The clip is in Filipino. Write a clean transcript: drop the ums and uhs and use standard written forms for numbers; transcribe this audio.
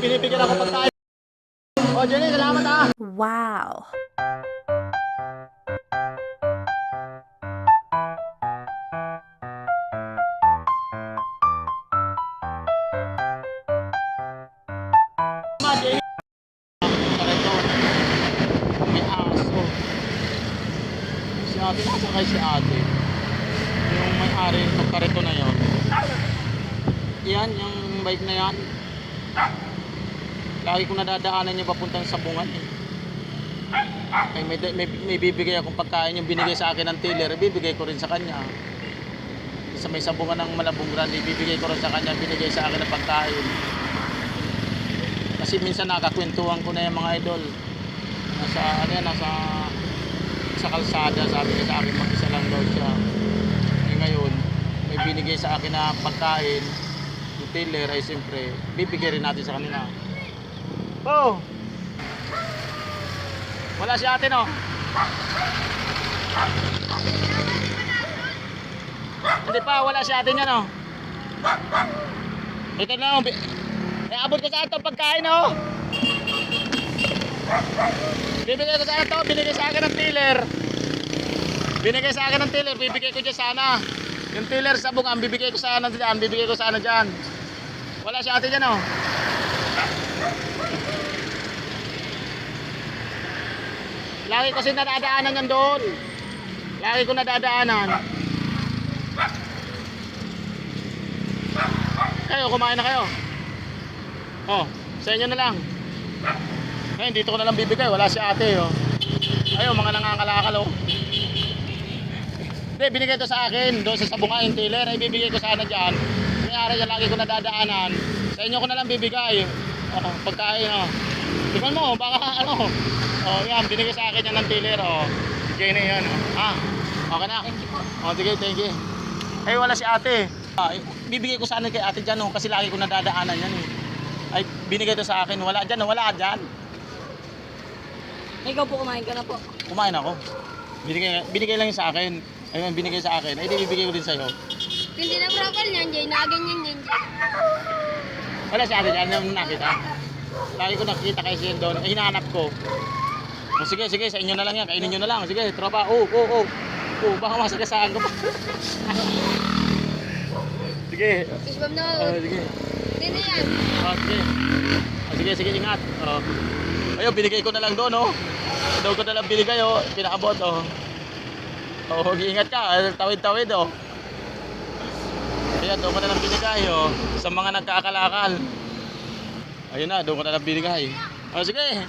Binibigyan ako pagkain. Oh, Jenny, salamat ah. Wow. Ma, Jenny. Karito. May aso. Si ate, nasa kay si ate? Yung may-ari ng karito na yon. Yan, yung bike na yan. Lagi ko nadadaanan yung papuntang sabungan eh. Ay, may bibigay akong pagkain yung binigay sa akin ng tiller, bibigay ko rin sa kanya. Sa may sabungan ng Malabong Grande, bibigay ko rin sa kanya, binigay sa akin ng pagkain. Kasi minsan nakakwentuhan ko na yung mga idol. Sa kalsada, sabi niya sa akin mag-isa lang daw siya. Eh ngayon, may binigay sa akin na pagkain, yung tiller ay siyempre, bibigay rin natin sa kanila. Oh! Wala si ate no? Hindi pa, wala si ate niya no? Ito na oh. Abot ko sa ito pagkain no? Bibigay ko sa ito, binigay sa akin ng tiller. Binigay sa akin ng tiller, bibigay ko dyan sana. Yung tiller sa bungang, bibigay ko sana dyan, bibigay ko sana dyan. Wala si ate dyan no? Lagi kasi nadadaanan yan doon. Lagi ko nadadaanan. Kayo, kumain na kayo. Oh, sa inyo na lang. Ngayon, dito ko na lang bibigay. Wala si ate, oh. Ayun, mga nangangalakal, oh. Hindi, binigay ito sa akin. Doon sa sabungan yung tiller. Ay, bibigay ko sana dyan. May-ari yan, lagi ko nadadaanan. Sa inyo ko na lang bibigay. Oh, pagkain, oh. Tingnan mo, baka ano. Oh, yan, binigay sa akin yan ng tiller, oh. Jenny yan, oh. Ah, okay na. Thank you po. Oh, thank you. Ay, wala si ate. Ah, bibigay ko sana kay ate dyan, oh, kasi lagi ko nadadaanan yan, eh. Ay, binigay to sa akin. Wala dyan, oh, wala dyan. Ikaw po, kumain ka na po. Kumain ako. Binigay lang yun sa akin. Ayun, binigay sa akin. Ay, di bibigay ko din sa'yo. Hindi na brokol niyan, Jay. Nakaganyan yan, Jay. Wala si ate dyan, yung nakita. Lagi ko nakikita kayo siya doon. Ay, hinahanap ko. Oh, sige, sa inyo na lang yan. Kainin nyo na lang. Sige, tropa. Oh, baka masagasaan ko pa. Sige. Kisbam na. Sige. Hindi na yan. Sige, ingat. Ayun, binigay ko na lang doon, oh. Doon ko na lang binigay, oh. Pinaabot, oh. Oh, ingat ka. Tawid, oh. Ayan, doon ko na lang binigay, oh. Sa mga nagkakalakal. Ayun na, doon ko na lang binigay. Oh, sige.